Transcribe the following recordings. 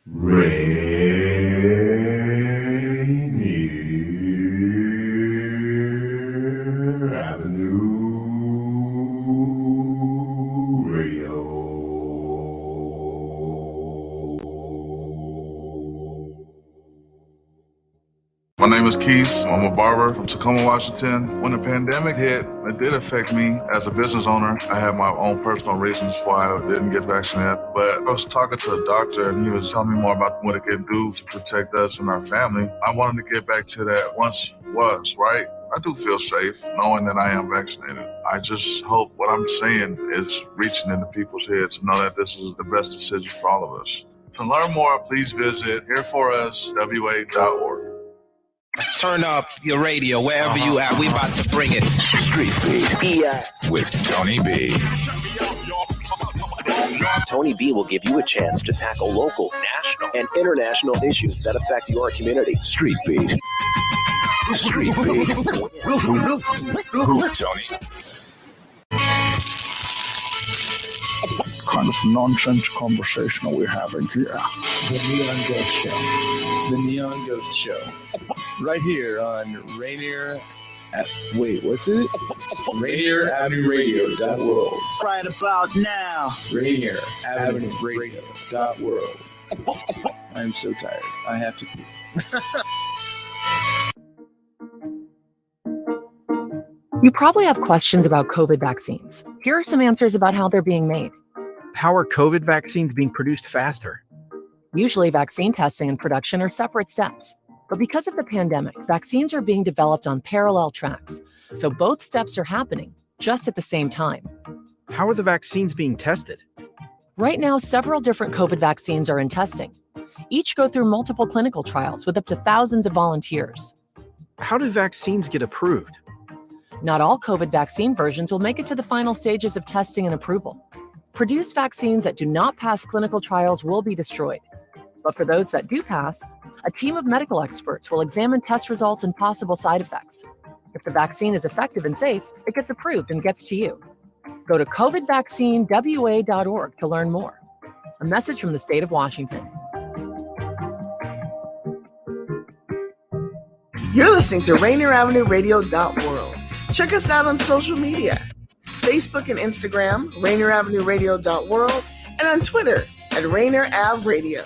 Rainier Avenue Radio. My name is Keith. I'm a barber from Tacoma, Washington. When the pandemic hit, it did affect me as a business owner. I have my own personal reasons why I didn't get vaccinated. But I was talking to a doctor and he was telling me more about what it can do to protect us and our family. I wanted to get back to that once was, right? I do feel safe knowing that I am vaccinated. I just hope what I'm saying is reaching into people's heads to know that this is the best decision for all of us. To learn more, please visit hereforuswa.org. Turn up your radio wherever you at. We about to bring it. Street Beat. Yeah. With Tony B. Tony B will give you a chance to tackle local, national, and international issues that affect your community. Street Beat. Street Beat. Tony. Kind of nonsense conversation we're having here. The Neon Ghost Show. The Neon Ghost Show. Right here on Rainier. What's it? Rainier Avenue Radio.world. Right about now. Rainier Avenue Radio.world. I'm so tired. I have to pee. You probably have questions about COVID vaccines. Here are some answers about how they're being made. How are COVID vaccines being produced faster? Usually, vaccine testing and production are separate steps. But because of the pandemic, vaccines are being developed on parallel tracks. So both steps are happening just at the same time. How are the vaccines being tested? Right now, several different COVID vaccines are in testing. Each go through multiple clinical trials with up to thousands of volunteers. How do vaccines get approved? Not all COVID vaccine versions will make it to the final stages of testing and approval. Produced vaccines that do not pass clinical trials will be destroyed. But for those that do pass, a team of medical experts will examine test results and possible side effects. If the vaccine is effective and safe, it gets approved and gets to you. Go to covidvaccinewa.org to learn more. A message from the state of Washington. You're listening to Rainier Avenue Radio.world. Check us out on social media. Facebook and Instagram, Rainier Avenue Radio.world, and on Twitter at Rainier Ave Radio.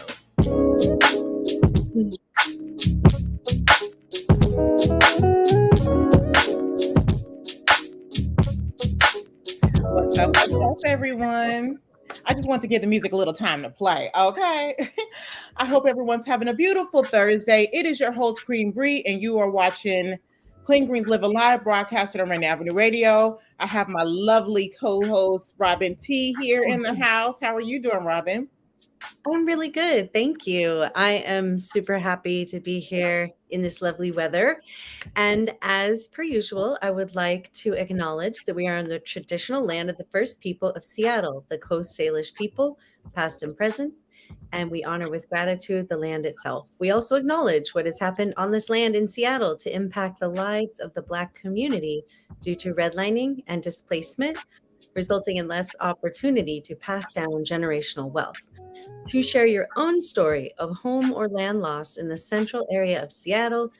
What's up, everyone? I just want to give the music a little time to play, okay? I hope everyone's having a beautiful Thursday. It is your host, Queen Bree, and you are watching Clean Greens Live Alive, broadcasted on Rainier Avenue Radio. I have my lovely co-host, Robyn T, here in the house. How are you doing, Robyn? I'm really good. Thank you. I am super happy to be here in this lovely weather. And as per usual, I would like to acknowledge that we are on the traditional land of the first people of Seattle, the Coast Salish people, past and present. And we honor with gratitude the land itself. We also acknowledge what has happened on this land in Seattle to impact the lives of the Black community due to redlining and displacement, resulting in less opportunity to pass down generational wealth. To share your own story of home or land loss in the central area of Seattle,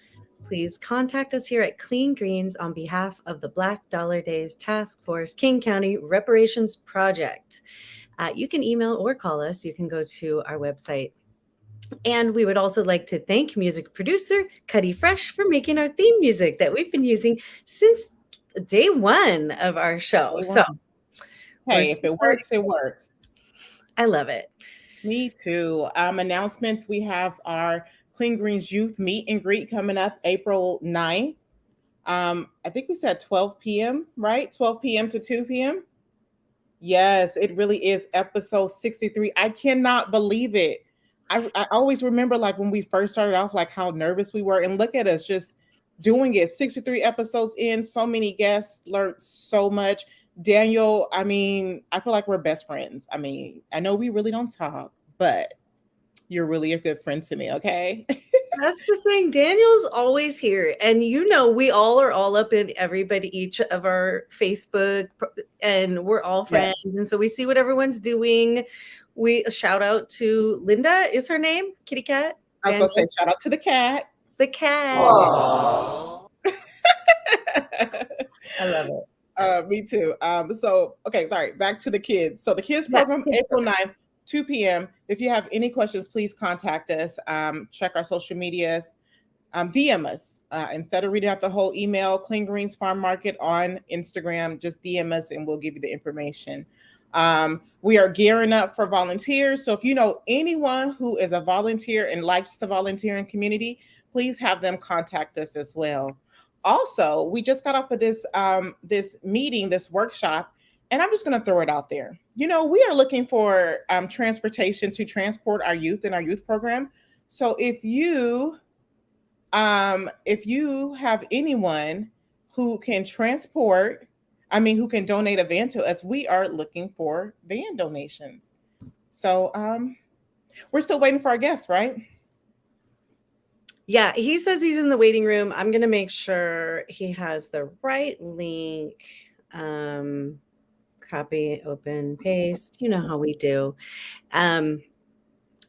please contact us here at Clean Greens on behalf of the Black Dollar Days Task Force King County Reparations Project. You can email or call us. You can go to our website. And we would also like to thank music producer Cuddy Fresh for making our theme music that we've been using since day one of our show. So, hey, if it works, it works. I love it. Me too. Announcements. We have our Clean Greens Youth Meet and Greet coming up April 9th. I think we said 12 p.m., right? 12 p.m. to 2 p.m. Yes, it really is episode 63. I cannot believe it. I always remember like when we first started off, like how nervous we were. And look at us just doing it. 63 episodes in, so many guests, learned so much. Daniel, I mean, I feel like we're best friends. I mean, I know we really don't talk, but you're really a good friend to me, okay? That's the thing. Daniel's always here. And we all are all up in each of our Facebook, and we're all friends. Yeah. And so we see what everyone's doing. We shout out to Linda, is her name? Kitty Cat? I was going to say shout out to the cat. The cat. I love it. Me too. Sorry, back to the kids. So the kids program, April 9th, 2 p.m. If you have any questions, please contact us. Check our social medias. DM us. Instead of reading out the whole email, Clean Greens Farm Market on Instagram, just DM us and we'll give you the information. We are gearing up for volunteers. So if you know anyone who is a volunteer and likes to volunteer in community, please have them contact us as well. Also, we just got off of this meeting, this workshop, and I'm just going to throw it out there. We are looking for transportation to transport our youth in our youth program. So if you have anyone who can who can donate a van to us, we are looking for van donations. So we're still waiting for our guests, right? Yeah, he says he's in the waiting room. I'm going to make sure he has the right link. Copy, open, paste. You know how we do.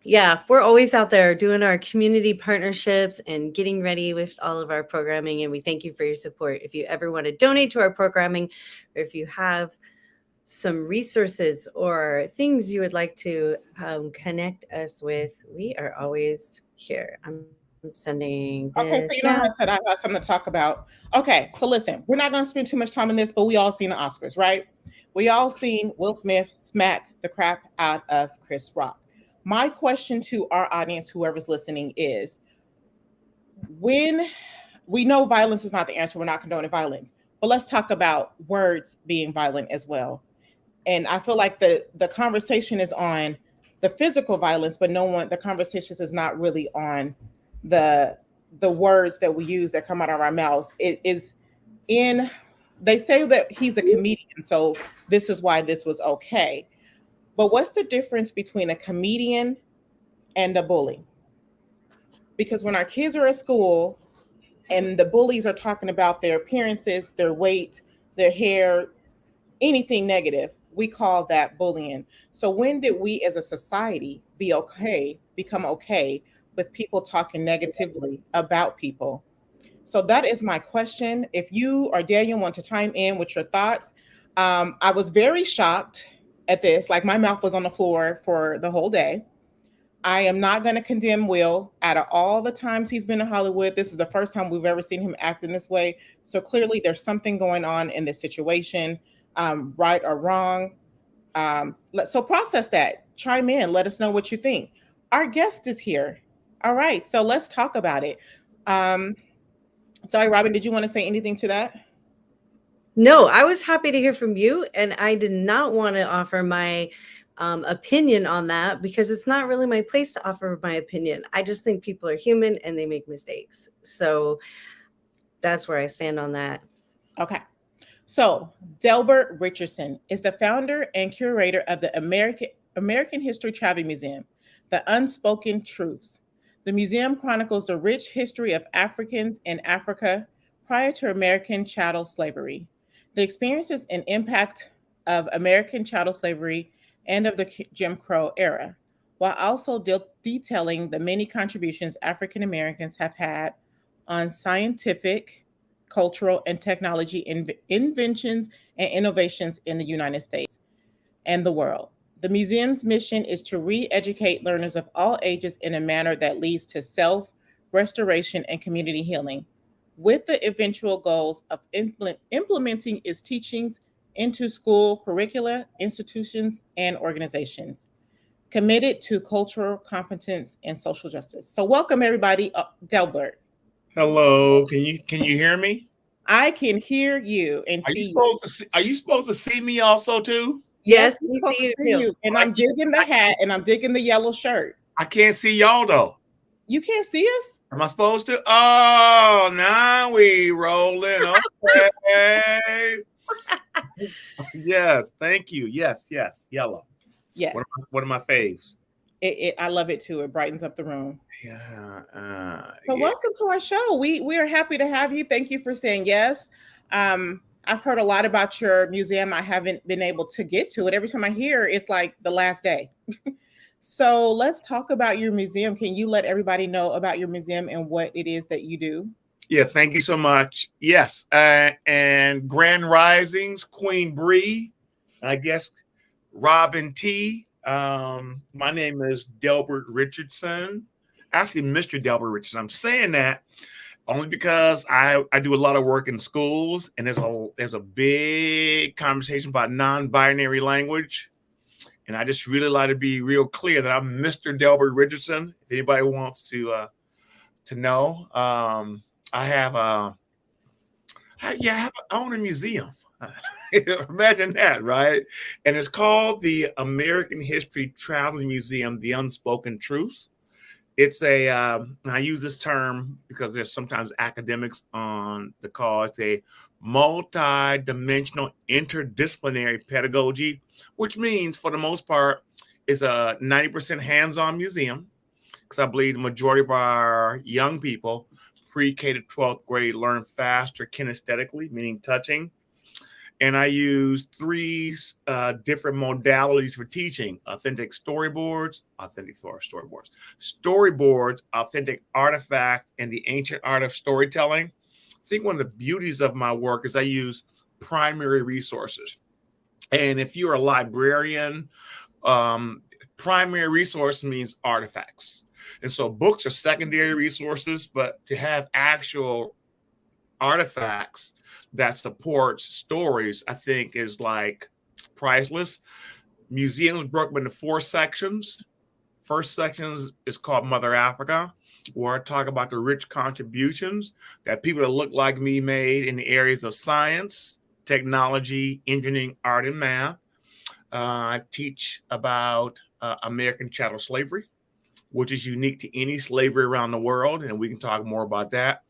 Yeah, we're always out there doing our community partnerships and getting ready with all of our programming. And we thank you for your support. If you ever want to donate to our programming, or if you have some resources or things you would like to connect us with, we are always here. I'm sending this. Okay, so you know how I said I got something to talk about. Okay, so listen, we're not going to spend too much time on this, but we all seen the Oscars, right? We all seen Will Smith smack the crap out of Chris Rock. My question to our audience, whoever's listening, is when we know violence is not the answer, we're not condoning violence, but let's talk about words being violent as well. And I feel like the conversation is on the physical violence, but the conversation is not really on the words that we use that come out of our mouths. It is they say that he's a comedian, so this is why this was okay. But what's the difference between a comedian and a bully? Because when our kids are at school and the bullies are talking about their appearances, their weight, their hair, anything negative, we call that bullying. So when did we as a society become okay with people talking negatively about people? So that is my question. If you or Daniel want to chime in with your thoughts, I was very shocked at this. Like, my mouth was on the floor for the whole day. I am not going to condemn Will. Out of all the times he's been in Hollywood, this is the first time we've ever seen him act in this way. So clearly there's something going on in this situation, right or wrong. So process that. Chime in. Let us know what you think. Our guest is here. All right. So let's talk about it. Sorry, Robyn, did you want to say anything to that? No, I was happy to hear from you, and I did not want to offer my opinion on that because it's not really my place to offer my opinion. I just think people are human and they make mistakes. So that's where I stand on that. Okay. So Delbert Richardson is the founder and curator of the American History Travel Museum, the Unspoken Truths. The museum chronicles the rich history of Africans in Africa prior to American chattel slavery, the experiences and impact of American chattel slavery and of the Jim Crow era, while also detailing the many contributions African Americans have had on scientific, cultural, and technology inventions and innovations in the United States and the world. The museum's mission is to re-educate learners of all ages in a manner that leads to self-restoration and community healing, with the eventual goals of implementing its teachings into school curricula, institutions, and organizations, committed to cultural competence and social justice. So welcome, everybody. Delbert. Hello. Can you hear me? I can hear you and see you. Are you supposed to see me also too? Yes, we see you. And I'm digging the hat and I'm digging the yellow shirt. I can't see y'all though. You can't see us? Am I supposed to? Oh, now we rolling. Okay. Yes, thank you. Yes, yellow. Yes. One of my faves. I love it too. It brightens up the room. So welcome to our show. We are happy to have you. Thank you for saying yes. I've heard a lot about your museum. I haven't been able to get to it. Every time I hear, it's like the last day. So let's talk about your museum. Can you let everybody know about your museum and what it is that you do? Yeah, thank you so much. Yes, and Grand Risings, Queen Bree, I guess Robyn T. My name is Delbert Richardson. Actually, Mr. Delbert Richardson. I'm saying that only because I do a lot of work in schools, and there's a big conversation about non-binary language. And I just really like to be real clear that I'm Mr. Delbert Richardson. If anybody wants to know, I own a museum. Imagine that, right? And it's called the American History Traveling Museum, the Unspoken Truths. It's I use this term because there's sometimes academics on the call. It's a multi-dimensional interdisciplinary pedagogy, which means for the most part, it's a 90% hands-on museum, because I believe the majority of our young people, pre-K to 12th grade, learn faster kinesthetically, meaning touching. And I use 3 different modalities for teaching: authentic storyboards, authentic artifacts, and the ancient art of storytelling. I think one of the beauties of my work is I use primary resources. And if you're a librarian, primary resource means artifacts. And so books are secondary resources, but to have actual artifacts that supports stories, I think, is like priceless. Museums broke into 4 sections. First section is called Mother Africa, where I talk about the rich contributions that people that look like me made in the areas of science, technology, engineering, art, and math. I teach about American chattel slavery, which is unique to any slavery around the world, and we can talk more about that.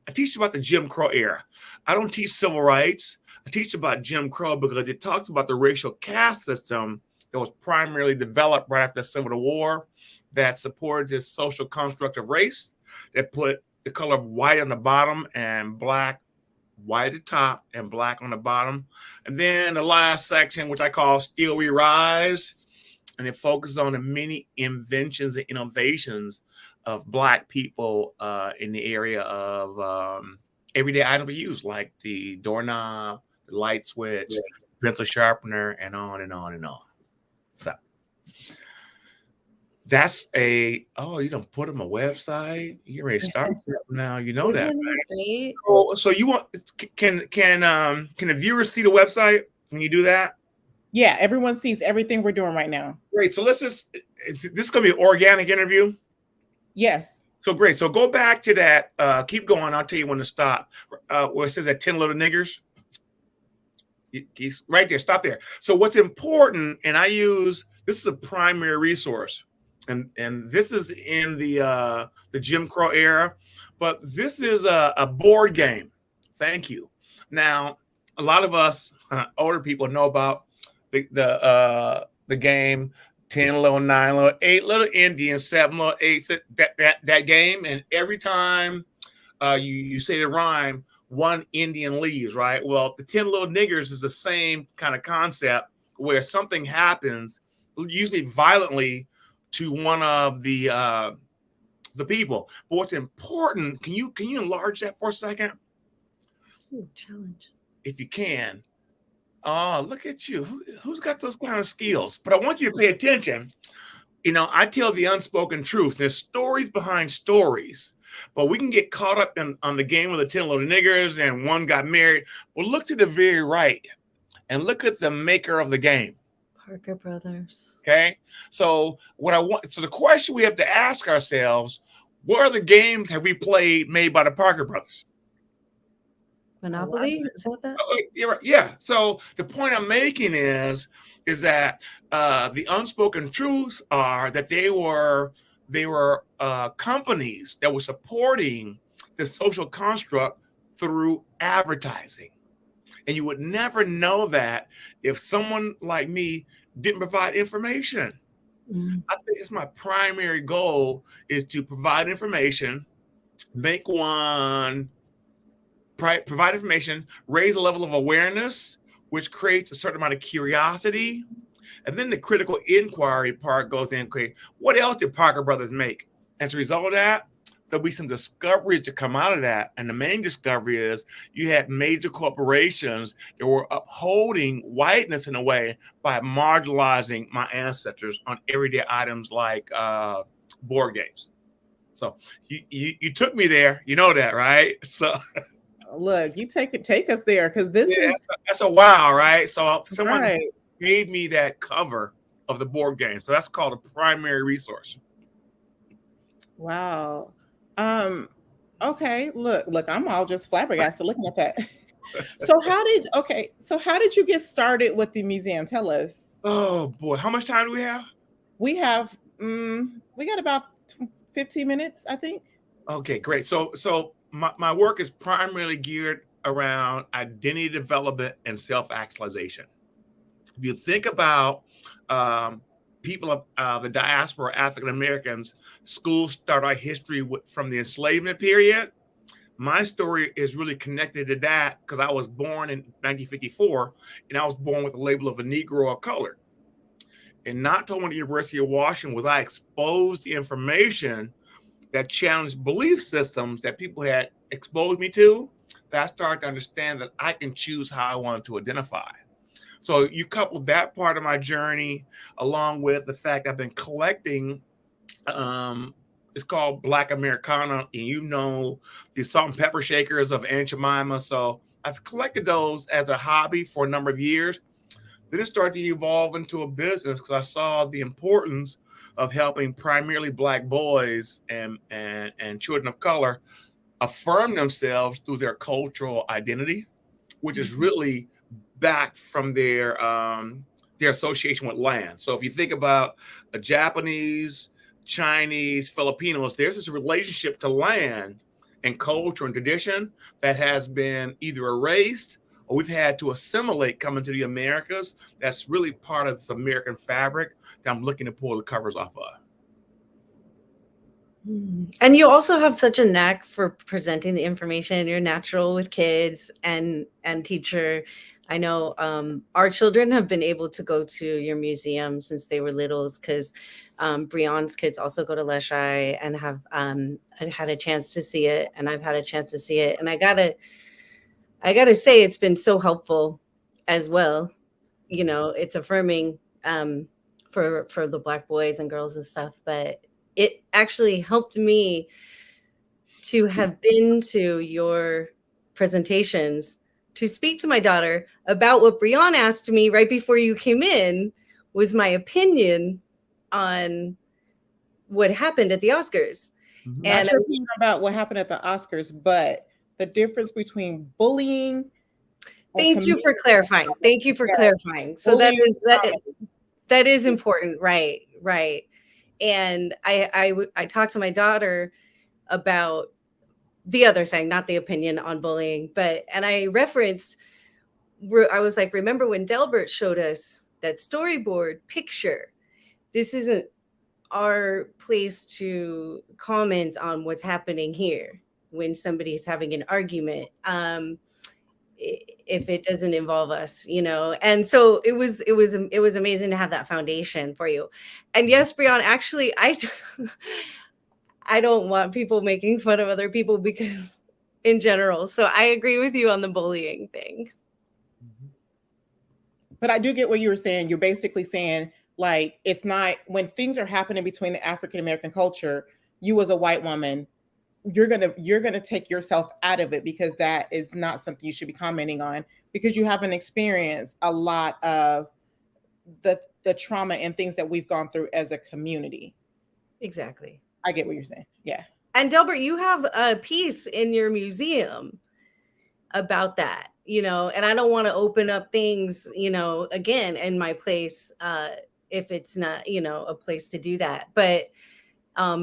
I teach about the Jim Crow era. I don't teach civil rights. I teach about Jim Crow because it talks about the racial caste system that was primarily developed right after the Civil War, that supported this social construct of race, that put the color of white on the bottom and black, white at the top and black on the bottom. And then the last section, which I call Still We Rise, and it focuses on the many inventions and innovations of Black people in the area of everyday items we use, like the doorknob, the light switch, pencil sharpener, and on and on and on. So that's you don't put them a website. You're ready to start now. You know that. Right? So you want can the viewers see the website when you do that? Yeah, everyone sees everything we're doing right now. Great. So this is going to be an organic interview? Yes. So great. So go back to that. Keep going. I'll tell you when to stop. Where it says that 10 little niggers. Right there. Stop there. So what's important, and this is a primary resource, and this is in the Jim Crow era, but this is a board game. Thank you. Now, a lot of us older people know about the game 10 little, 9 little, 8 little Indians, 7 little 8, that game. And every time you say the rhyme, 1 Indian leaves, right? Well, the 10 little niggers is the same kind of concept, where something happens, usually violently, to one of the people. But what's important, can you enlarge that for a second? Ooh, challenge. If you can. Oh, look at you. Who's got those kind of skills? But I want you to pay attention. I tell the unspoken truth. There's stories behind stories, but we can get caught up on the game of the 10 little niggers and 1 got married. Well, look to the very right and look at the maker of the game. Parker Brothers. Okay. So the question we have to ask ourselves, what are the games have we played made by the Parker Brothers? Monopoly? Is that? You're right. Yeah. So the point I'm making is that the unspoken truths are that they were companies that were supporting the social construct through advertising. And you would never know that if someone like me didn't provide information. I think it's my primary goal is to provide information, provide information, raise a level of awareness, which creates a certain amount of curiosity. And then the critical inquiry part goes in, okay, what else did Parker Brothers make? As a result of that, there'll be some discoveries to come out of that. And the main discovery is you had major corporations that were upholding whiteness in a way by marginalizing my ancestors on everyday items like board games. So you took me there. You know that, right? So look, you take us there, because this is that's a wow, right? So someone right. gave me that cover of the board game. So that's called a primary resource. Wow. Okay, look, I'm all just flabbergasted looking at that. So how did you get started with the museum? Tell us. Oh boy, how much time do we have? We got about 15 minutes, I think. Okay, great. So my work is primarily geared around identity development and self-actualization. If you think about people of the diaspora, African Americans, schools start our history from the enslavement period. My story is really connected to that because I was born in 1954, and I was born with the label of a Negro of color. And not until the University of Washington was I exposed the information that challenged belief systems that people had exposed me to, that I started to understand that I can choose how I want to identify. So you couple that part of my journey along with the fact I've been collecting, it's called Black Americana, and you know the salt and pepper shakers of Aunt Jemima. So I've collected those as a hobby for a number of years. Then it started to evolve into a business because I saw the importance of helping primarily Black boys and children of color affirm themselves through their cultural identity, which is really back from their association with land. So if you think about a Japanese, Chinese, Filipinos, there's this relationship to land and culture and tradition that has been either erased or we've had to assimilate coming to the Americas. That's really part of this American fabric that I'm looking to pull the covers off of. And you also have such a knack for presenting the information. You're natural with kids and teacher. I know our children have been able to go to your museum since they were littles because Breon's kids also go to Leshai and have had a chance to see it, and I've had a chance to see it. And I gotta say it's been so helpful as well. You know, it's affirming for the Black boys and girls and stuff, but it actually helped me to have been to your presentations to speak to my daughter about what Breon asked me right before you came in was my opinion on what happened at the Oscars. Not your opinion about what happened at the Oscars, but the difference between bullying. Thank you for clarifying. Thank you for clarifying. So that is important. Right. And I talked to my daughter about the other thing, not the opinion on bullying, and I referenced, I was like, remember when Delbert showed us that storyboard picture? This isn't our place to comment on what's happening here when somebody's having an argument, if it doesn't involve us, you know? And so it was amazing to have that foundation for you. And yes, Breon, actually, I don't want people making fun of other people because in general. So I agree with you on the bullying thing. But I do get what you were saying. You're basically saying, like, it's not when things are happening between the African American culture, you as a white woman, you're gonna take yourself out of it because that is not something you should be commenting on because you haven't experienced a lot of the trauma and things that we've gone through as a community. Exactly. I get what you're saying. Yeah. And Delbert, you have a piece in your museum about that, you know, and I don't want to open up things, you know, again, in my place, if it's not, you know, a place to do that, but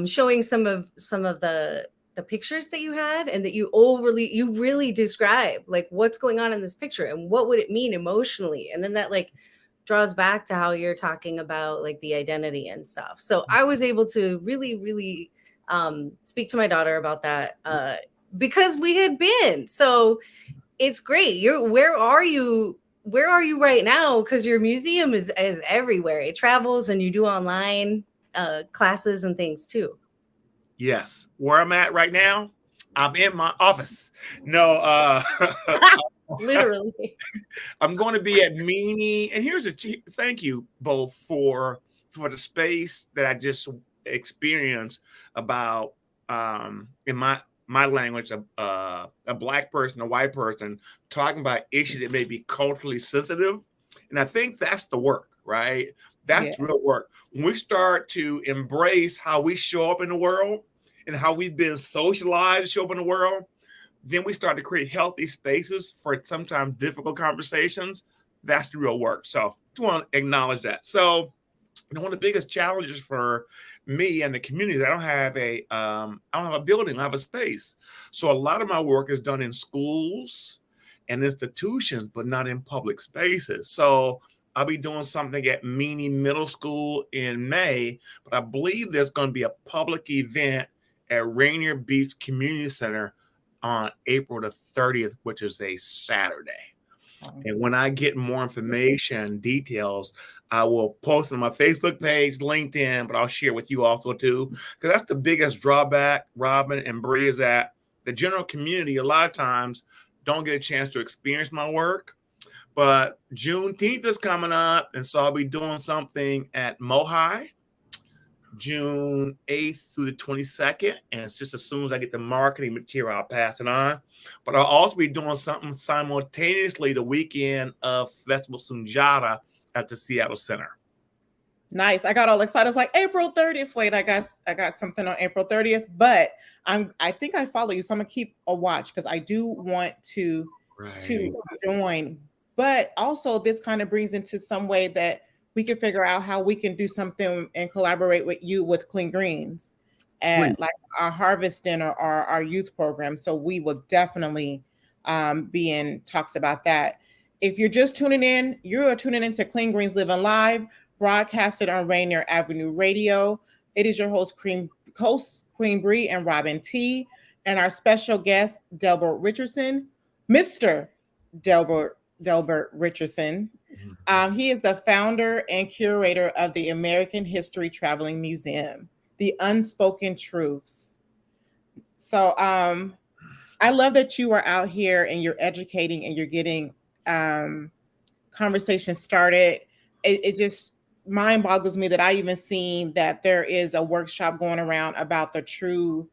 showing some of the pictures that you had and that you really describe like what's going on in this picture and what would it mean emotionally. And then that like draws back to how you're talking about like the identity and stuff. So I was able to really, really speak to my daughter about that because we had been. So it's great. Where are you right now? Because your museum is everywhere. It travels and you do online classes and things too. Yes. Where I'm at right now, I'm in my office. No, literally. I'm going to be at Meany, and here's thank you both for the space that I just experienced about in my language, a Black person, a white person talking about issues that may be culturally sensitive, and I think that's the work, right? That's real work. When we start to embrace how we show up in the world and how we've been socialized to show up in the world, then we start to create healthy spaces for sometimes difficult conversations. That's the real work. So I just want to acknowledge that. So one of the biggest challenges for me and the community is I don't have a building, I have a space. So a lot of my work is done in schools and institutions, but not in public spaces. So I'll be doing something at Meany Middle School in May, but I believe there's going to be a public event at Rainier Beach Community Center on April the 30th, which is a Saturday. And when I get more information, details, I will post on my Facebook page, LinkedIn, but I'll share with you also too, because that's the biggest drawback, Robyn and Bree, is that the general community a lot of times don't get a chance to experience my work. But Juneteenth is coming up, and so I'll be doing something at Mohi, June 8th through the 22nd. And it's just as soon as I get the marketing material, I'll pass it on. But I'll also be doing something simultaneously the weekend of Festival Sunjata at the Seattle Center. Nice. I got all excited. I was like, April 30th. Wait, I got something on April 30th, but I think I follow you. So I'm gonna keep a watch because I do want to join. But also this kind of brings into some way that we can figure out how we can do something and collaborate with you with Clean Greens and like our harvest dinner or our youth program. So we will definitely be in talks about that. If you're just tuning in, you're tuning into Clean Greens Living Live, broadcasted on Rainier Avenue Radio. It is your host, Queen Bree and Robyn T, and our special guest, Delbert Richardson, Mr. Delbert Richardson. He is the founder and curator of the American History Traveling Museum, the Unspoken Truths. So I love that you are out here and you're educating and you're getting conversations started. It just mind boggles me that I even seen that there is a workshop going around about the true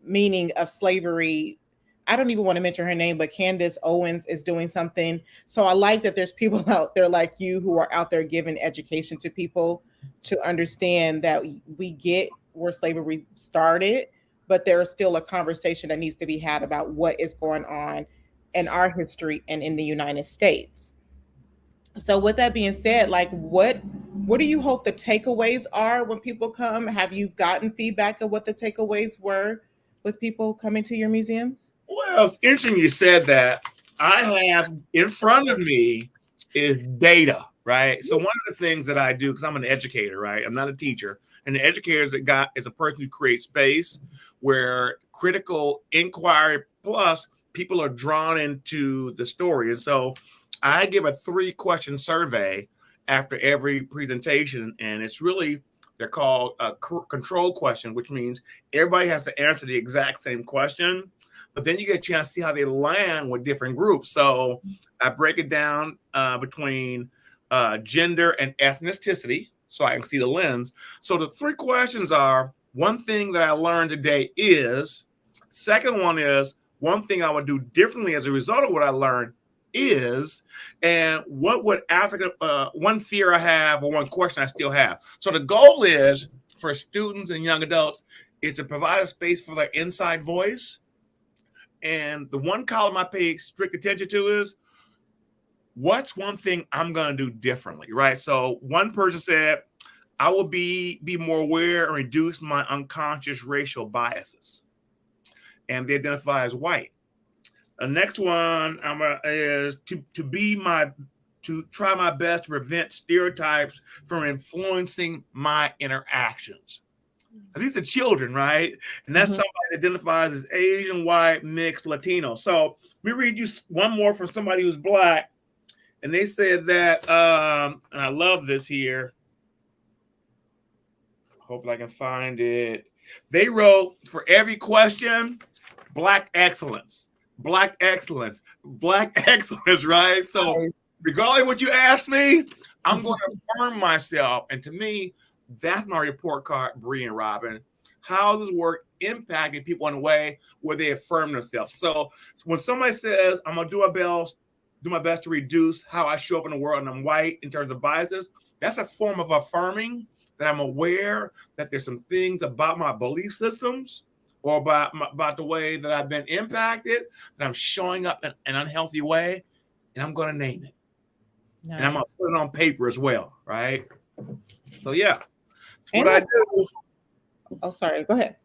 meaning of slavery. I don't even want to mention her name, but Candace Owens is doing something. So I like that there's people out there like you who are out there giving education to people to understand that we get where slavery started, but there is still a conversation that needs to be had about what is going on in our history and in the United States. So with that being said, like what do you hope the takeaways are when people come? Have you gotten feedback of what the takeaways were with people coming to your museums? Well, it's interesting you said that. I have in front of me is data, right? So one of the things that I do, because I'm an educator, right? I'm not a teacher. And the educator is a person who creates space where critical inquiry plus people are drawn into the story. And so I give a 3-question survey after every presentation, and it's really, they're called a control question, which means everybody has to answer the exact same question, but then you get a chance to see how they land with different groups. So I break it down between gender and ethnicity, so I can see the lens. So the 3 questions are, one thing that I learned today is, second one is, one thing I would do differently as a result of what I learned is, and what would one fear I have or one question I still have. So the goal is for students and young adults is to provide a space for their inside voice. And the one column I pay strict attention to is, what's one thing I'm going to do differently, right? So one person said, I will be more aware and reduce my unconscious racial biases. And they identify as white. The next one is to be my to try my best to prevent stereotypes from influencing my interactions. These are children, right? And that's somebody that identifies as Asian, white, mixed, Latino. So let me read you one more from somebody who's Black. And they said that, and I love this here. Hopefully I can find it. They wrote, for every question, Black excellence, Black excellence, Black excellence, right? So regardless of what you ask me, I'm going to affirm myself. And to me, that's my report card, Bree and Robyn. How does work impacting people in a way where they affirm themselves? So when somebody says, I'm going to do my best to reduce how I show up in the world and I'm white in terms of biases, that's a form of affirming that I'm aware that there's some things about my belief systems or about the way that I've been impacted, that I'm showing up in an unhealthy way, and I'm going to name it. Nice. And I'm going to put it on paper as well, right? So, yeah, that's what I do. Oh, sorry. Go ahead.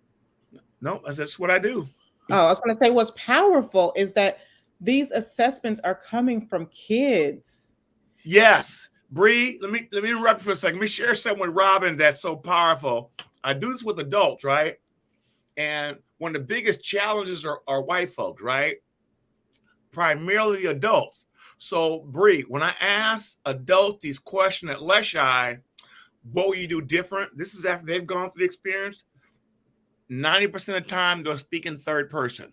No, that's what I do. Oh, I was going to say what's powerful is that these assessments are coming from kids. Yes. Bree, let me interrupt you for a second. Let me share something with Robyn that's so powerful. I do this with adults, right? And one of the biggest challenges are white folks, right? Primarily adults. So, Bree, when I ask adults these questions at Leshai, what will you do different? This is after they've gone through the experience. 90% of the time, they'll speak in third person.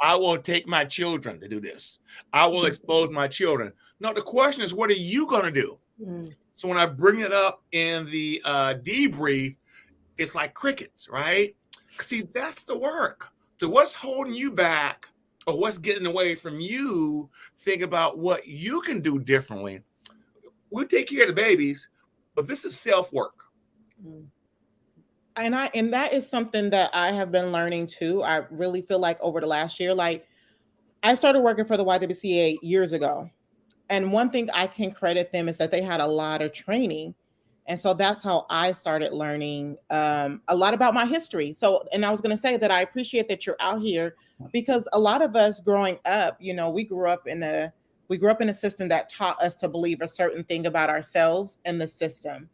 I will take my children to do this. I will expose my children. No, the question is, what are you going to do? So when I bring it up in the debrief, it's like crickets, right? See, that's the work. So what's holding you back or what's getting away from you? Think about what you can do differently. We'll take care of the babies, but this is self-work. And that is something that I have been learning too. I really feel like over the last year, like I started working for the YWCA years ago. And one thing I can credit them is that they had a lot of training. And so that's how I started learning a lot about my history. So, and I was going to say that I appreciate that you're out here because a lot of us growing up, you know, we grew up in a system that taught us to believe a certain thing about ourselves and the system.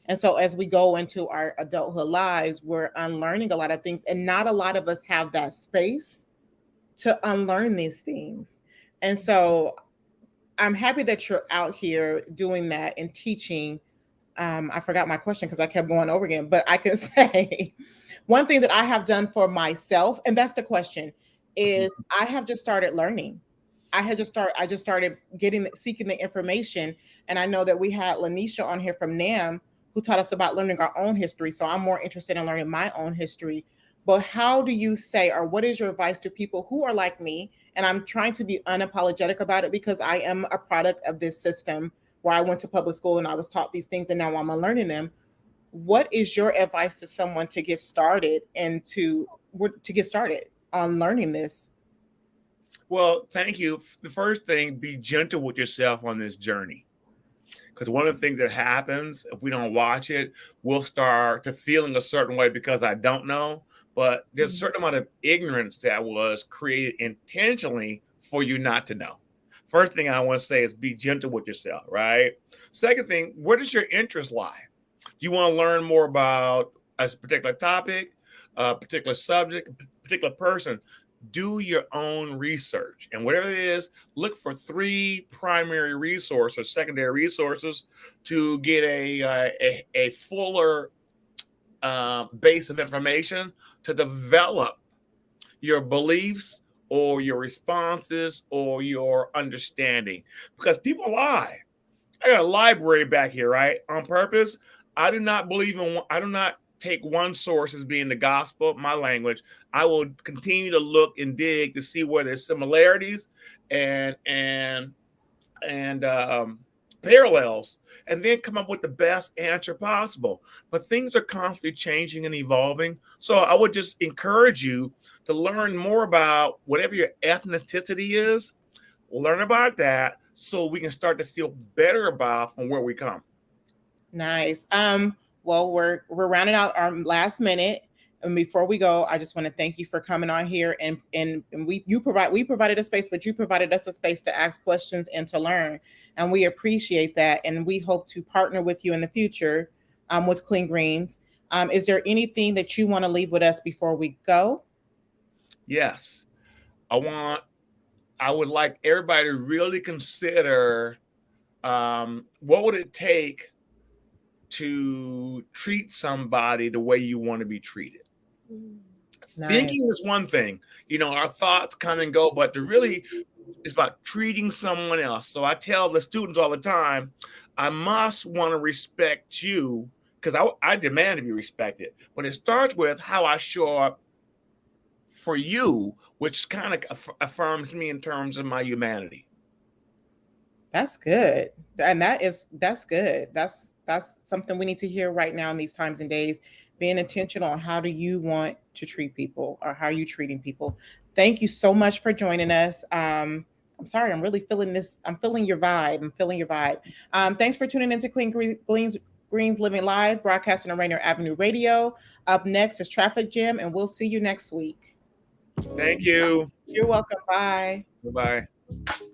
And so as we go into our adulthood lives, we're unlearning a lot of things, and not a lot of us have that space to unlearn these things. And so I'm happy that you're out here doing that and teaching. I forgot my question because I kept going over again, but I can say one thing that I have done for myself, and that's the question, is I have just started learning. I just started seeking the information. And I know that we had Lanisha on here from NAM who taught us about learning our own history. So I'm more interested in learning my own history. But how do you say, or what is your advice to people who are like me? And I'm trying to be unapologetic about it because I am a product of this system where I went to public school and I was taught these things and now I'm unlearning them. What is your advice to someone to get started and to get started on learning this? Well, thank you. The first thing, be gentle with yourself on this journey. Because one of the things that happens, if we don't watch it, we'll start to feeling a certain way because I don't know. But there's a certain amount of ignorance that was created intentionally for you not to know. First thing I want to say is be gentle with yourself, right? Second thing, where does your interest lie? Do you want to learn more about a particular topic, a particular subject, a particular person? Do your own research. And whatever it is, look for 3 primary resources, secondary resources to get a fuller base of information to develop your beliefs or your responses or your understanding. Because people lie. I got a library back here, right? On purpose. I do not take one source as being the gospel, my language. I will continue to look and dig to see where there's similarities and parallels, and then come up with the best answer possible. But things are constantly changing and evolving. So I would just encourage you to learn more about whatever your ethnicity is. Learn about that so we can start to feel better about from where we come. Nice. Well, we're rounding out our last minute. And before we go, I just want to thank you for coming on here, and we provided a space, but you provided us a space to ask questions and to learn, and we appreciate that, and we hope to partner with you in the future with Clean Greens. Is there anything that you want to leave with us before we go? Yes, I would like everybody to really consider what would it take to treat somebody the way you want to be treated. Nice. Thinking is one thing, our thoughts come and go, but it's about treating someone else. So I tell the students all the time, I must want to respect you because I demand to be respected. But it starts with how I show up for you, which kind of affirms me in terms of my humanity. That's good. And that's good. That's something we need to hear right now in these times and days. Being intentional on how do you want to treat people, or how are you treating people. Thank you so much for joining us. I'm sorry, I'm really feeling this. I'm feeling your vibe. Thanks for tuning into Clean Greens Living Live, broadcasting on Rainier Avenue Radio. Up next is Traffic Jam, and we'll see you next week. Thank you. You're welcome. Bye. Bye-bye.